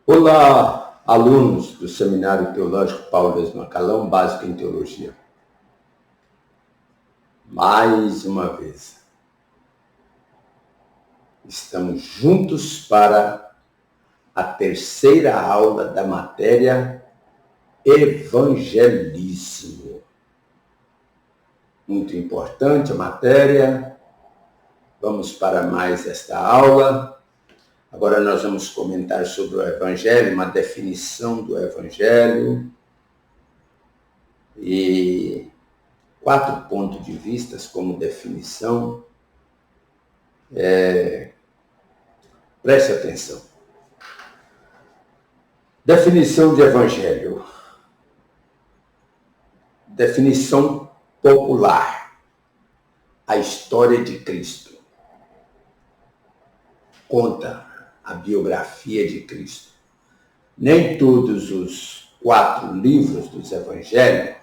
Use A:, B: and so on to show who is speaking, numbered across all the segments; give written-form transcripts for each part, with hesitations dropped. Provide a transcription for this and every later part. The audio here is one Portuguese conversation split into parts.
A: Olá, alunos do Seminário Teológico Paulo Dias Macalão, Básico em Teologia. Mais uma vez, estamos juntos para a terceira aula da matéria Evangelismo. Muito importante a matéria. Vamos para mais esta aula. Agora nós vamos comentar sobre o Evangelho, uma definição do Evangelho e 4 pontos de vista como definição. Preste atenção. Definição de Evangelho. Definição popular. A história de Cristo. Conta a biografia de Cristo. Nem todos os 4 livros dos Evangelhos,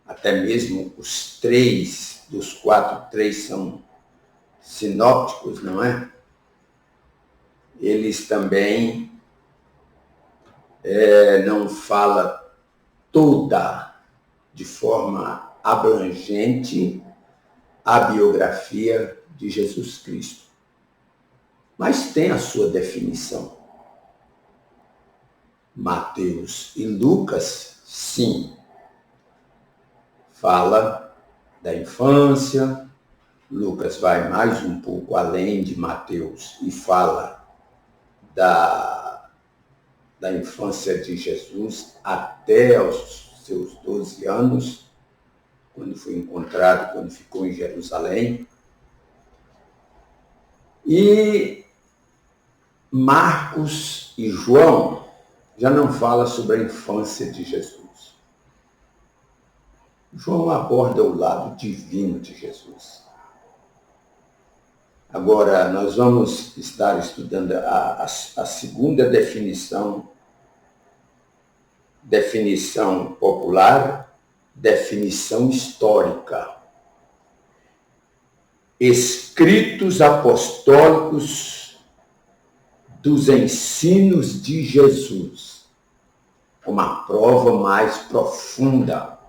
A: até mesmo os 3 dos 4, 3 são sinópticos, não é? Eles também não falam toda, de forma abrangente, a biografia de Jesus Cristo. Mas tem a sua definição. Mateus e Lucas, sim, fala da infância. Lucas vai mais um pouco além de Mateus e fala da infância de Jesus até os seus 12 anos, quando foi encontrado, quando ficou em Jerusalém. E Marcos e João já não falam sobre a infância de Jesus. João aborda o lado divino de Jesus. Agora, nós vamos estar estudando a segunda definição popular, definição histórica. Escritos apostólicos dos ensinos de Jesus, uma prova mais profunda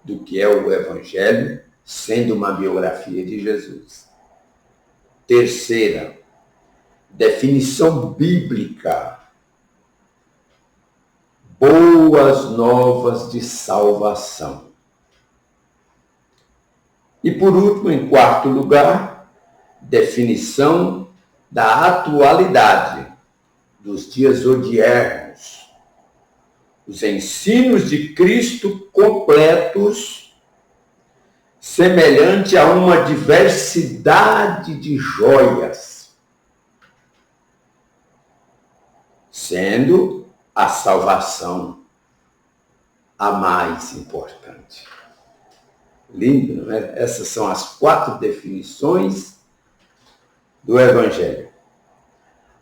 A: do que é o Evangelho, sendo uma biografia de Jesus. Terceira, definição bíblica. Boas novas de salvação. E por último, em 4º lugar, definição da atualidade, dos dias odiernos. Os ensinos de Cristo completos, semelhante a uma diversidade de joias, sendo a salvação a mais importante. Lindo, não é? Essas são as 4 definições do Evangelho.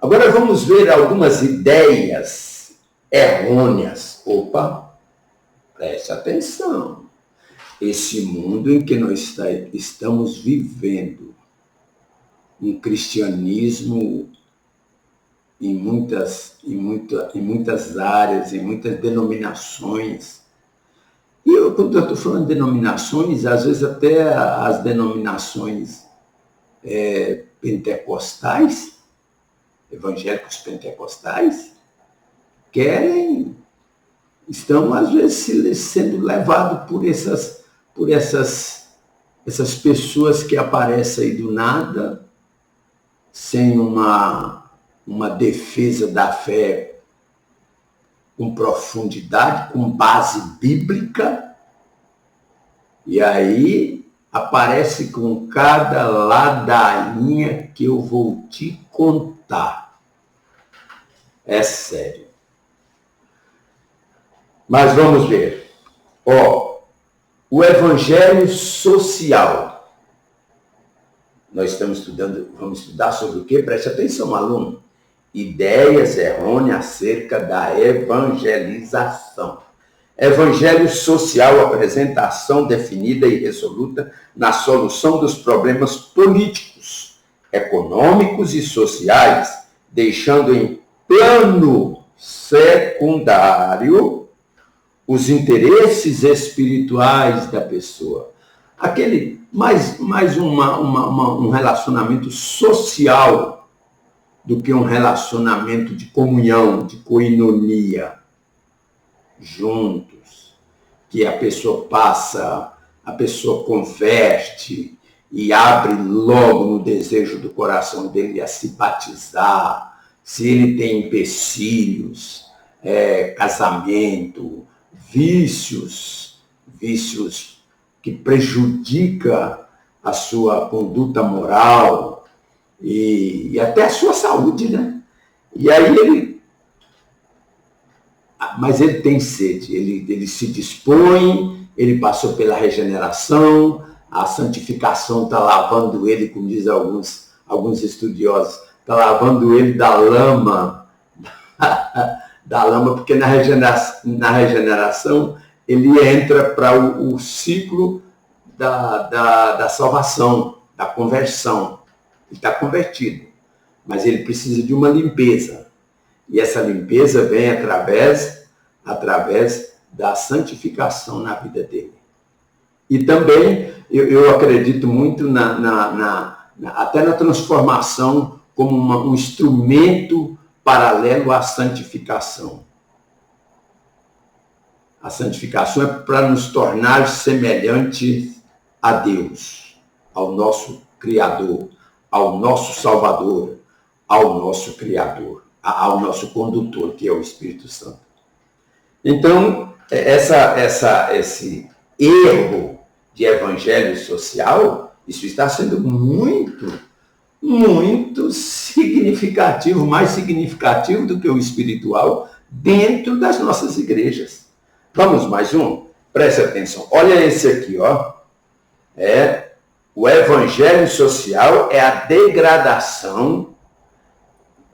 A: Agora vamos ver algumas ideias errôneas. Opa, preste atenção. Esse mundo em que nós estamos vivendo, um cristianismo em muitas áreas, em muitas denominações. E quando eu estou falando de denominações, às vezes até as denominações pentecostais, evangélicos pentecostais, estão às vezes sendo levados por essas pessoas que aparecem aí do nada, sem uma defesa da fé com profundidade, com base bíblica, e aí aparece com cada ladainha que eu vou te contar. É sério. Mas vamos ver. O Evangelho social. Nós vamos estudar sobre o quê? Preste atenção, aluno. Ideias errôneas acerca da evangelização. Evangelho social, apresentação definida e resoluta na solução dos problemas políticos, econômicos e sociais, deixando em plano secundário os interesses espirituais da pessoa. Aquele mais um relacionamento social do que um relacionamento de comunhão, de koinonia, juntos, que a pessoa passa, a pessoa converte e abre logo no desejo do coração dele a se batizar, se ele tem empecilhos, casamento, vícios que prejudica a sua conduta moral e até a sua saúde, né? E aí mas ele tem sede, ele se dispõe, ele passou pela regeneração, a santificação está lavando ele, como diz alguns estudiosos, está lavando ele da lama, porque na regeneração ele entra para o ciclo da salvação, da conversão. Ele está convertido, mas ele precisa de uma limpeza. E essa limpeza vem através da santificação na vida dele. E também eu acredito muito até na transformação como um instrumento paralelo à santificação. A santificação é para nos tornar semelhantes a Deus, ao nosso Criador, ao nosso Salvador, ao nosso Criador, ao nosso condutor, que é o Espírito Santo. Então, esse erro de evangelho social, isso está sendo muito significativo, mais significativo do que o espiritual, dentro das nossas igrejas. Vamos mais um? Preste atenção. Olha esse aqui, ó. O evangelho social é a degradação.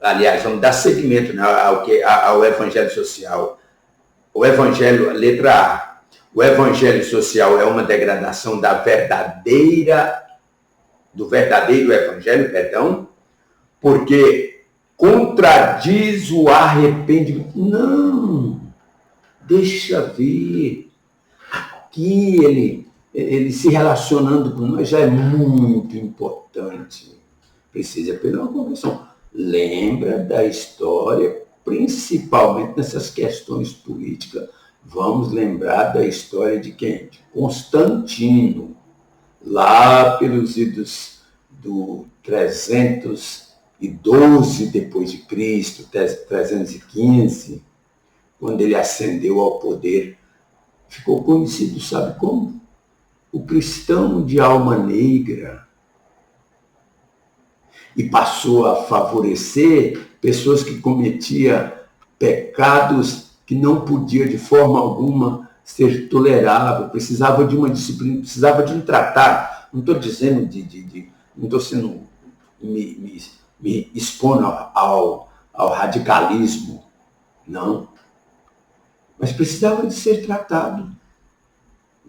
A: Aliás, vamos dar seguimento, né, ao evangelho social. O evangelho, letra A. O evangelho social é uma degradação do verdadeiro evangelho, porque contradiz o arrependimento. Não, deixa ver. Aqui ele se relacionando com nós já é muito importante. Precisa pela conversão. Lembra da história, principalmente nessas questões políticas. Vamos lembrar da história de quem? De Constantino, lá pelos idos do 312 depois de Cristo, 315, quando ele ascendeu ao poder, ficou conhecido, sabe como? O cristão de alma negra. E passou a favorecer pessoas que cometiam pecados que não podia de forma alguma ser tolerável, precisava de uma disciplina, precisava de um tratado. Não estou dizendo não estou sendo me expondo ao radicalismo, não. Mas precisava de ser tratado.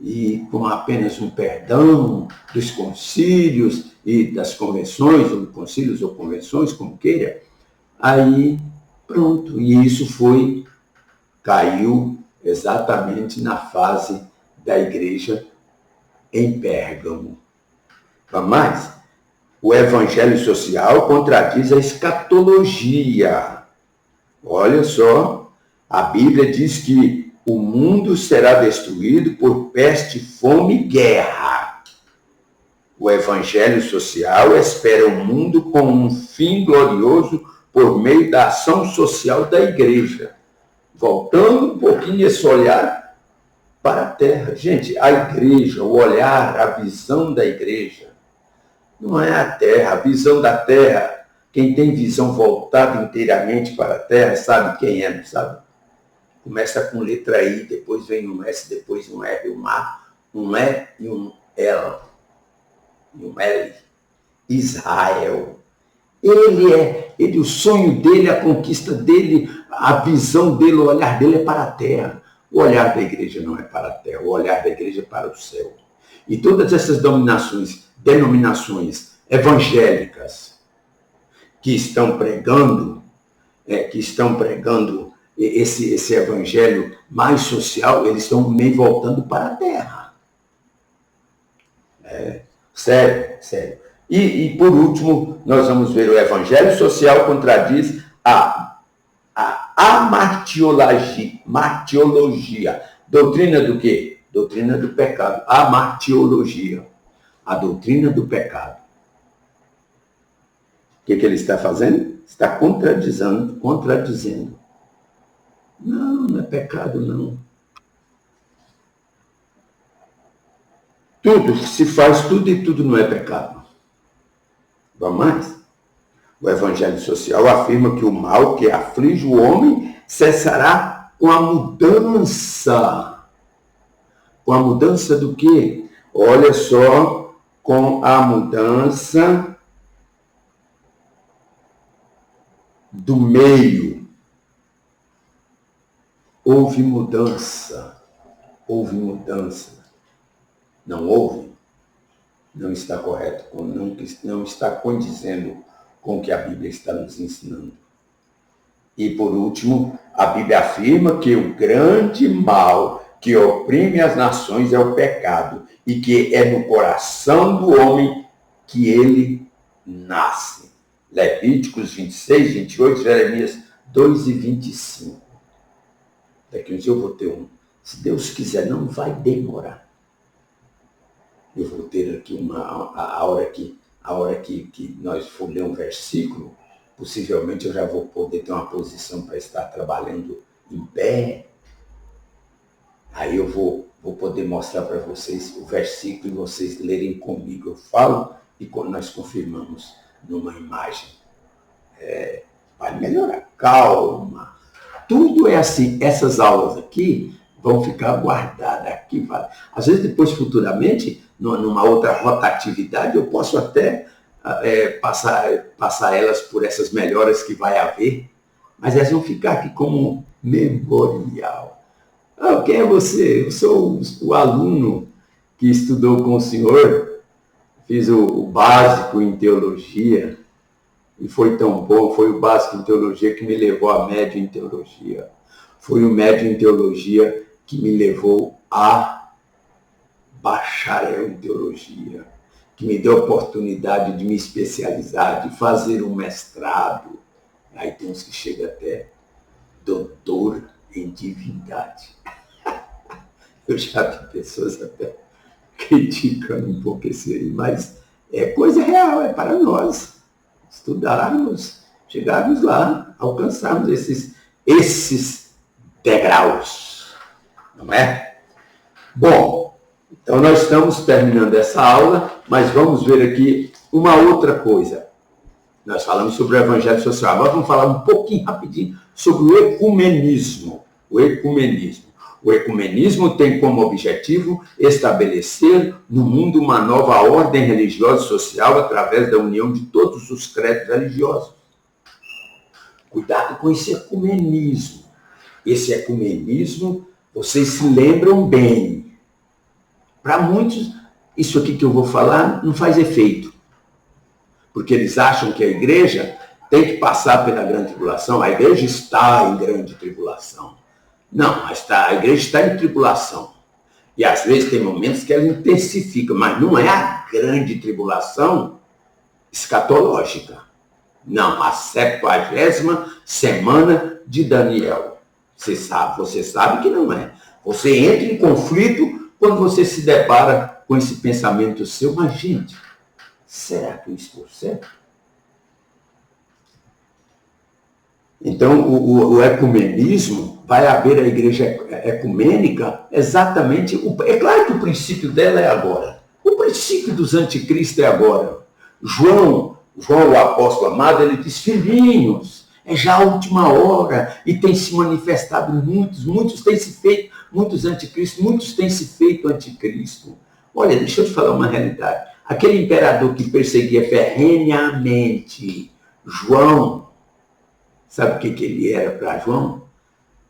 A: E com apenas um perdão dos concílios e das convenções, ou concílios ou convenções, como queira, aí pronto. E isso caiu exatamente na fase da igreja em Pérgamo. Vamos mais? O evangelho social contradiz a escatologia. Olha só, a Bíblia diz que o mundo será destruído por peste, fome e guerra. O evangelho social espera o mundo com um fim glorioso por meio da ação social da igreja. Voltando um pouquinho esse olhar para a terra. Gente, a igreja, o olhar, a visão da igreja, não é a terra. A visão da terra, quem tem visão voltada inteiramente para a terra, sabe quem é, não sabe? Começa com letra I, depois vem um S, depois um R, um A, um E e um L. E um L. Israel. O sonho dele, a conquista dele, a visão dele, o olhar dele é para a terra. O olhar da igreja não é para a terra, o olhar da igreja é para o céu. E todas essas denominações evangélicas que estão pregando que estão pregando esse evangelho mais social, eles estão meio voltando para a terra. Sério, sério. E por último, nós vamos ver o evangelho social contradiz a martiologia. Doutrina do quê? Doutrina do pecado. A martiologia. A doutrina do pecado. O que ele está fazendo? Está contradizendo. Não é pecado, não. Tudo, se faz tudo e tudo não é pecado. Vamos mais? O evangelho social afirma que o mal que aflige o homem cessará com a mudança. Com a mudança do quê? Olha só, com a mudança do meio. Houve mudança. Houve mudança. Não houve? Não está correto, não está condizendo com o que a Bíblia está nos ensinando. E por último, a Bíblia afirma que o grande mal que oprime as nações é o pecado e que é no coração do homem que ele nasce. Levíticos 26, 28, Jeremias 2 e 25. Daqui um dia eu vou ter um. Se Deus quiser, não vai demorar. Eu vou ter aqui a hora que nós for ler um versículo, possivelmente eu já vou poder ter uma posição para estar trabalhando em pé. Aí eu vou poder mostrar para vocês o versículo e vocês lerem comigo. Eu falo e nós confirmamos numa imagem. Vai melhorar. Calma. Tudo é assim. Essas aulas aqui vão ficar guardadas aqui. Às vezes, depois, futuramente, numa outra rotatividade, eu posso até passar elas por essas melhoras que vai haver, mas elas vão ficar aqui como memorial. Quem é você? Eu sou o aluno que estudou com o senhor, fiz o básico em teologia, e foi tão bom, foi o básico em teologia que me levou a médio em teologia. Foi o médio em teologia que me levou a bacharel em teologia, que me deu a oportunidade de me especializar, de fazer um mestrado. Aí tem uns que chegam até doutor em divindade. Eu já vi pessoas até criticando um pouco esse aí, mas é coisa real, é para nós estudarmos, chegarmos lá, alcançarmos esses degraus, não é? Bom, então nós estamos terminando essa aula, mas vamos ver aqui uma outra coisa. Nós falamos sobre o evangelho social, agora vamos falar um pouquinho rapidinho sobre o ecumenismo. O ecumenismo. O ecumenismo tem como objetivo estabelecer no mundo uma nova ordem religiosa e social através da união de todos os credos religiosos. Cuidado com esse ecumenismo. Esse ecumenismo, vocês se lembram bem. Para muitos, isso aqui que eu vou falar não faz efeito. Porque eles acham que a igreja tem que passar pela grande tribulação. A igreja está em grande tribulação. Não, a igreja está em tribulação. E às vezes tem momentos que ela intensifica, mas não é a grande tribulação escatológica. Não, a 70ª semana de Daniel. Você sabe que não é. Você entra em conflito quando você se depara com esse pensamento seu. Mas, gente, será que eu estou certo? Então, o ecumenismo, vai haver a igreja ecumênica exatamente... É claro que o princípio dela é agora. O princípio dos anticristos é agora. João, o apóstolo amado, ele diz, filhinhos, é já a última hora, e tem se manifestado muitos têm se feito, muitos anticristos, muitos têm se feito anticristo. Olha, deixa eu te falar uma realidade. Aquele imperador que perseguia ferrenhamente João, sabe o que ele era para João?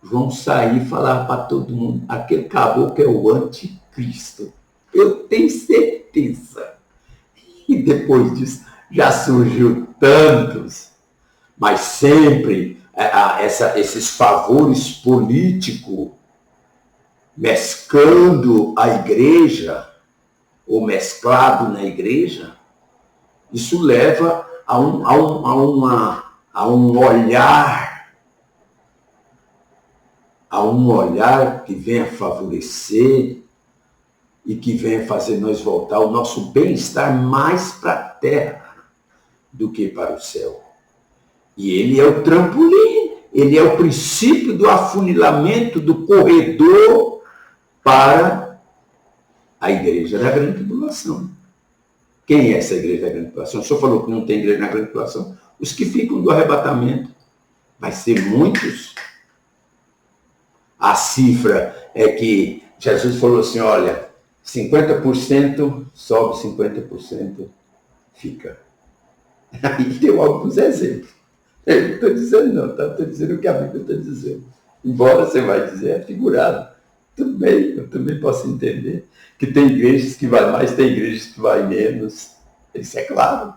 A: João sair e falar para todo mundo, aquele caboclo é o anticristo. Eu tenho certeza. E depois disso, já surgiu tantos. Mas sempre esses favores políticos mesclando a igreja, ou mesclado na igreja, isso leva a um olhar que venha favorecer e que venha fazer nós voltar o nosso bem-estar mais para a terra do que para o céu. E ele é o trampolim, ele é o princípio do afunilamento, do corredor para a igreja da grande tribulação. Quem é essa igreja da grande tribulação? O senhor falou que não tem igreja na grande tribulação. Os que ficam do arrebatamento. Vai ser muitos. A cifra é que Jesus falou assim, olha, 50% sobe, 50% fica. Aí deu alguns exemplos. Eu não estou dizendo não, tá? Estou dizendo o que a Bíblia está dizendo. Embora você vai dizer, é figurado. Tudo bem, eu também posso entender que tem igrejas que vai mais, tem igrejas que vai menos. Isso é claro.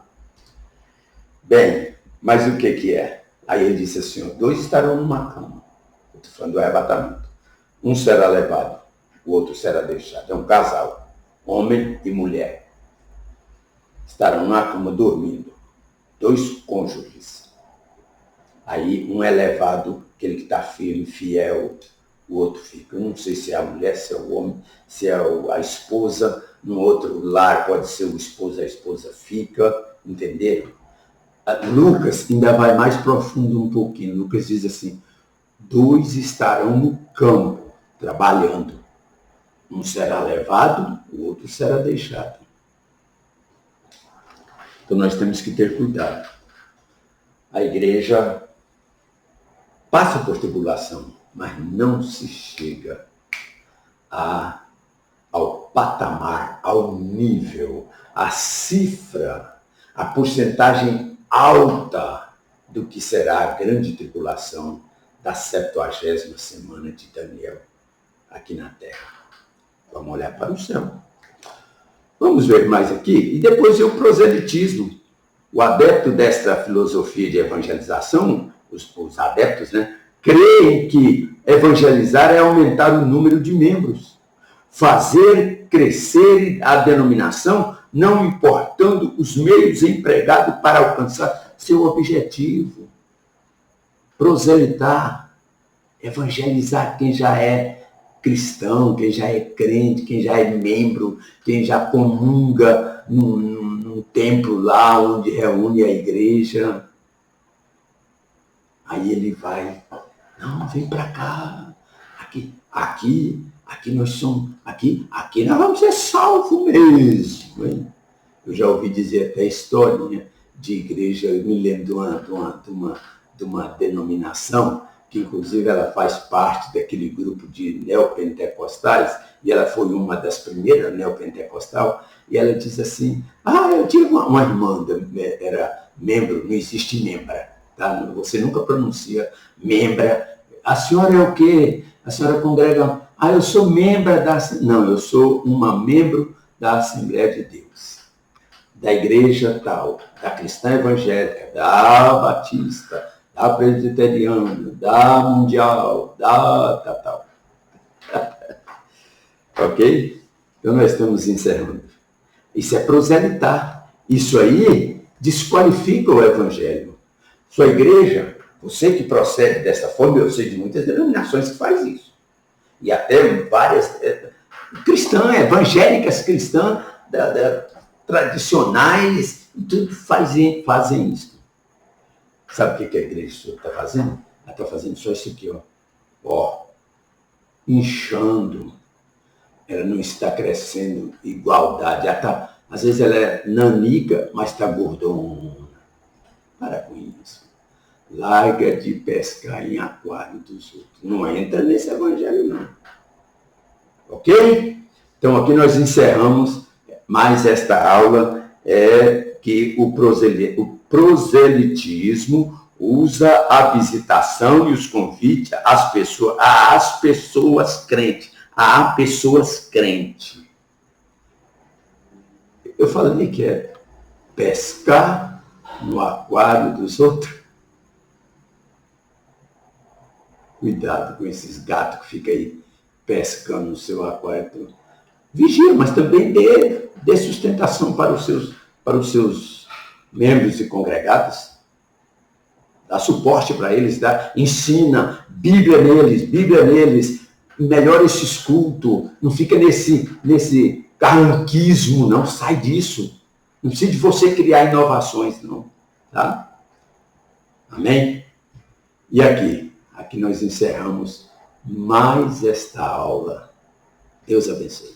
A: Bem, mas o que é? Aí ele disse assim, 2 estarão numa cama. Estou falando do arrebatamento. Um será levado, o outro será deixado. É um casal, homem e mulher. Estarão na cama dormindo. 2 cônjuges. Aí um é levado, aquele que está firme, fiel, o outro fica. Eu não sei se é a mulher, se é o homem, se é a esposa. No outro lar pode ser o esposo, a esposa fica. Entenderam? Lucas ainda vai mais profundo um pouquinho. Lucas diz assim, 2 estarão no campo, trabalhando. Um será levado, o outro será deixado. Então nós temos que ter cuidado. A igreja passa por tribulação, mas não se chega ao patamar, ao nível, à cifra, à porcentagem alta do que será a grande tribulação da 70ª semana de Daniel aqui na Terra. Vamos olhar para o céu. Vamos ver mais aqui. E depois o proselitismo. O adepto desta filosofia de evangelização, os adeptos, né, creem que evangelizar é aumentar o número de membros, fazer crescer a denominação, não importando os meios empregados para alcançar seu objetivo. Proselitar, evangelizar quem já é cristão, quem já é crente, quem já é membro, quem já comunga num templo lá onde reúne a igreja. Aí ele vai, não, vem para cá, aqui nós somos, aqui nós vamos ser salvos mesmo. Hein? Eu já ouvi dizer até historinha de igreja, eu me lembro de uma denominação, que inclusive ela faz parte daquele grupo de neopentecostais, e ela foi uma das primeiras neopentecostal, e ela diz assim, eu tive uma irmã, era membro, não existe membra, tá? Você nunca pronuncia membra. A senhora é o quê? A senhora congrega? Eu sou membro da... Não, eu sou uma membro da Assembleia de Deus, da igreja tal, da cristã evangélica, da batista, da presbiteriana, da mundial, da tal. Ok? Então nós estamos encerrando. Isso é proselitar. Isso aí desqualifica o evangelho. Sua igreja, você que procede dessa forma, eu sei de muitas denominações que faz isso. E até várias cristãs, evangélicas cristãs, tradicionais, tudo fazem isso. Sabe o que a igreja está fazendo? Ela está fazendo só isso aqui, ó, inchando. Ela não está crescendo igualdade. Às vezes ela é nanica, mas está gordona. Para com isso. Larga de pescar em aquário dos outros. Não entra nesse evangelho, não. Ok? Então aqui nós encerramos mais esta aula, que o proselitismo usa a visitação e os convites às pessoas crentes. A pessoas crentes. Eu falei que é pescar no aquário dos outros. Cuidado com esses gatos que ficam aí pescando no seu aquário. Vigia, mas também dê sustentação para os seus membros e congregados. Dá suporte para eles, ensina, Bíblia neles, melhora esses cultos, não fica nesse carranquismo, não, sai disso. Não precisa de você criar inovações, não. Tá? Amém? E aqui nós encerramos mais esta aula. Deus abençoe.